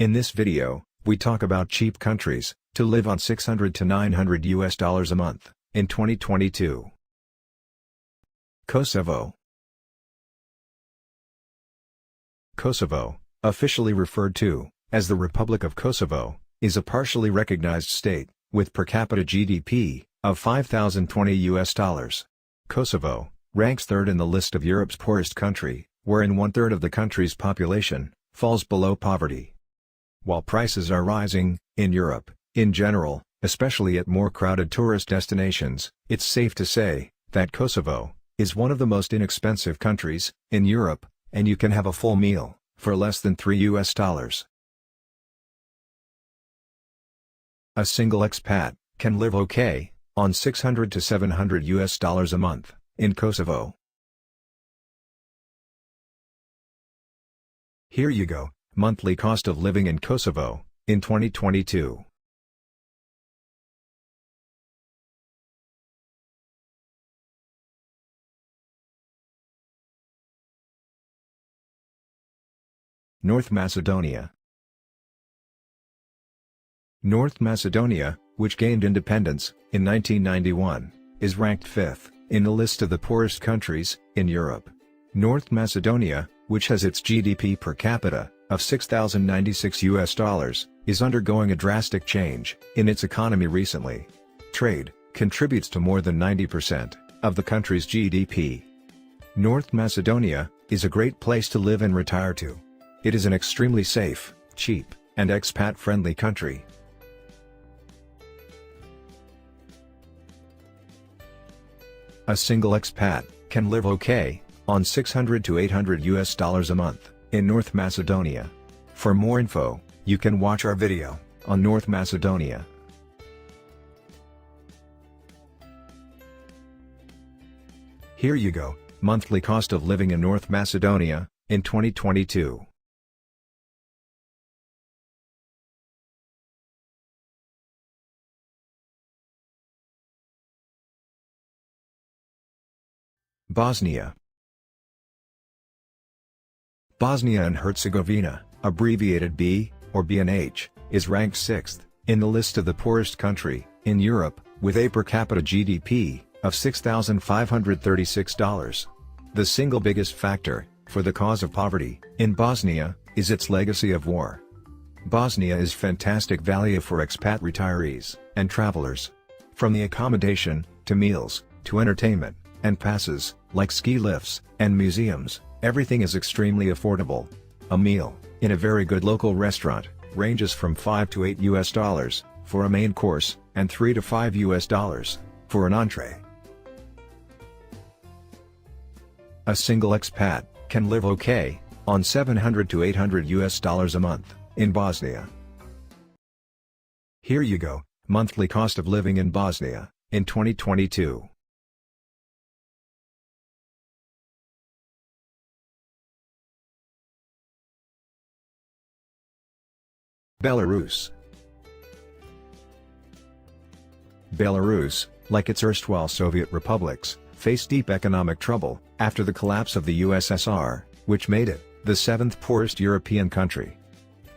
In this video, we talk about cheap countries to live on $600 to $900 a month in 2022. Kosovo. Kosovo, officially referred to as the Republic of Kosovo, is a partially recognized state with per capita GDP of $5,020. Kosovo ranks third in the list of Europe's poorest country, wherein one-third of the country's population falls below poverty. While prices are rising in Europe, in general, especially at more crowded tourist destinations, it's safe to say that Kosovo is one of the most inexpensive countries in Europe, and you can have a full meal for less than $3. A single expat can live okay on $600 to $700 a month in Kosovo. Here you go. Monthly cost of living in Kosovo in 2022. North Macedonia. North Macedonia, which gained independence in 1991, is ranked 5th in the list of the poorest countries in Europe. North Macedonia, which has its GDP per capita of $6,096, is undergoing a drastic change in its economy recently. Trade contributes to more than 90% of the country's GDP. North Macedonia is a great place to live and retire to. It is an extremely safe, cheap, and expat-friendly country. A single expat can live okay on $600 to $800 a month in North Macedonia. For more info, you can watch our video on North Macedonia. Here you go, monthly cost of living in North Macedonia in 2022. Bosnia. Bosnia and Herzegovina, abbreviated B, or BNH, is ranked 6th in the list of the poorest country in Europe, with a per capita GDP of $6,536. The single biggest factor for the cause of poverty in Bosnia is its legacy of war. Bosnia is fantastic value for expat retirees and travelers. From the accommodation, to meals, to entertainment, and passes, like ski lifts and museums, everything is extremely affordable. A meal in a very good local restaurant ranges from $5 to $8 for a main course, and $3 to $5 for an entree. A single expat can live okay on $700 to $800 a month in Bosnia. Here you go, monthly cost of living in Bosnia in 2022. Belarus. Belarus, like its erstwhile Soviet republics, faced deep economic trouble after the collapse of the USSR, which made it the 7th poorest European country.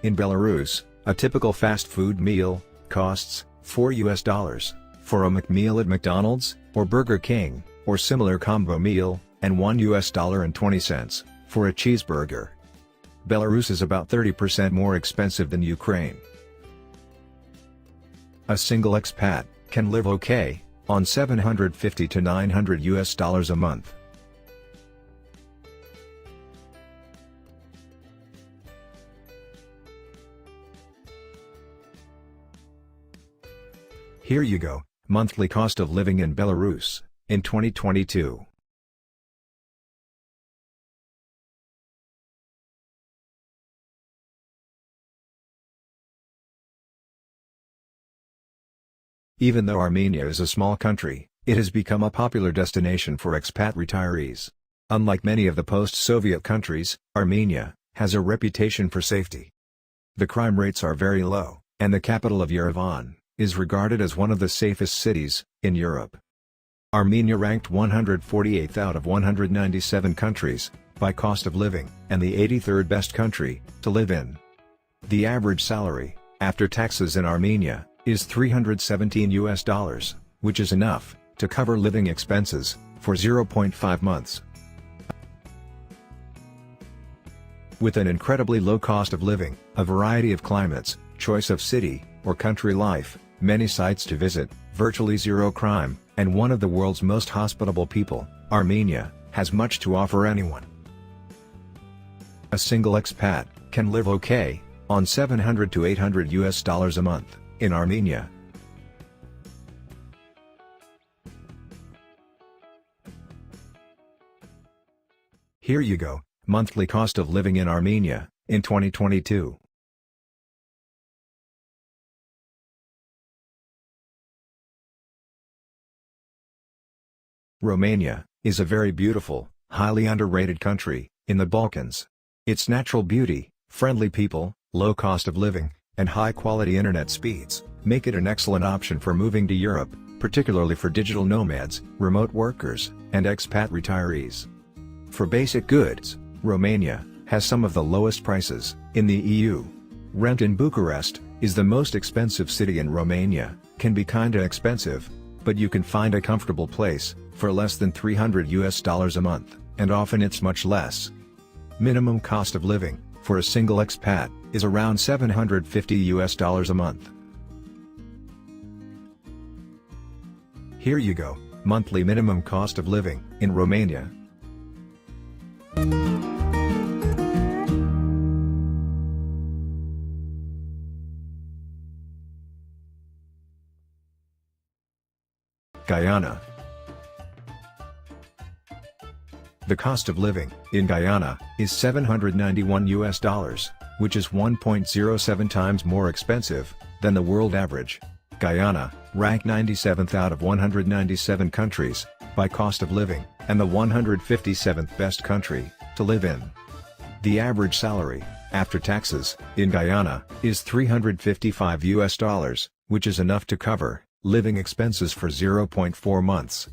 In Belarus, a typical fast food meal costs $4 for a McMeal at McDonald's or Burger King, or similar combo meal, and $1.20 for a cheeseburger. Belarus is about 30% more expensive than Ukraine. A single expat can live okay on $750 to $900 a month. Here you go, monthly cost of living in Belarus in 2022. Even though Armenia is a small country, it has become a popular destination for expat retirees. Unlike many of the post-Soviet countries, Armenia has a reputation for safety. The crime rates are very low, and the capital of Yerevan is regarded as one of the safest cities in Europe. Armenia ranked 148th out of 197 countries by cost of living, and the 83rd best country to live in. The average salary, after taxes in Armenia, is $317, which is enough to cover living expenses for 0.5 months. With an incredibly low cost of living, a variety of climates, choice of city or country life, many sites to visit, virtually zero crime, and one of the world's most hospitable people, Armenia has much to offer anyone. A single expat can live okay on $700 to $800 a month in Armenia. Here you go, monthly cost of living in Armenia in 2022. Romania is a very beautiful, highly underrated country in the Balkans. Its natural beauty, friendly people, low cost of living, and high-quality internet speeds make it an excellent option for moving to Europe, particularly for digital nomads, remote workers, and expat retirees. For basic goods, Romania has some of the lowest prices in the EU. Rent in Bucharest is the most expensive city in Romania, can be kinda expensive, but you can find a comfortable place for less than $300 a month, and often it's much less. Minimum cost of living for a single expat is around $750 a month. Here you go, monthly minimum cost of living in Romania. Guyana. The cost of living in Guyana is $791, which is 1.07 times more expensive than the world average. Guyana, ranked 97th out of 197 countries by cost of living, and the 157th best country to live in. The average salary, after taxes, in Guyana is $355, which is enough to cover living expenses for 0.4 months.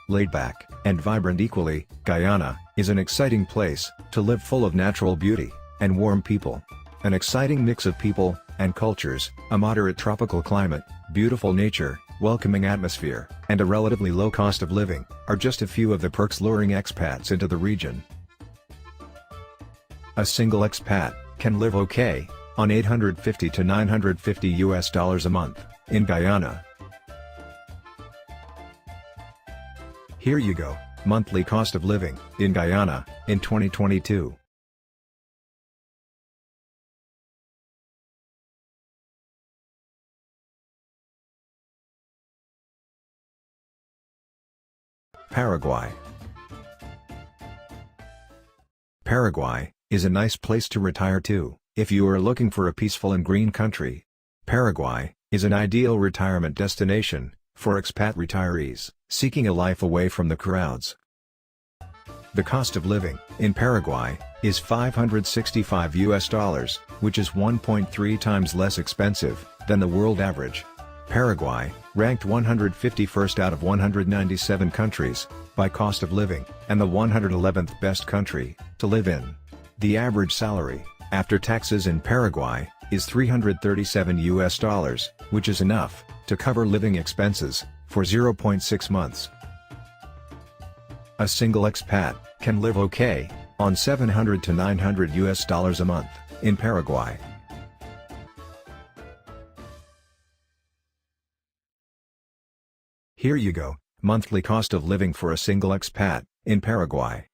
Laid back and vibrant equally, Guyana is an exciting place to live, full of natural beauty and warm people. An exciting mix of people and cultures, a moderate tropical climate, beautiful nature, welcoming atmosphere, and a relatively low cost of living are just a few of the perks luring expats into the region. A single expat can live okay on $850 to $950 a month in Guyana. Here you go, monthly cost of living in Guyana in 2022. Paraguay. Paraguay is a nice place to retire to if you are looking for a peaceful and green country. Paraguay is an ideal retirement destination for expat retirees seeking a life away from the crowds. The cost of living in Paraguay is $565, which is 1.3 times less expensive than the world average. Paraguay, ranked 151st out of 197 countries by cost of living, and the 111th best country to live in. The average salary after taxes in Paraguay is $337, which is enough to cover living expenses for 0.6 months. A single expat can live okay on $700 to $900 a month in Paraguay. Here you go, monthly cost of living for a single expat in Paraguay.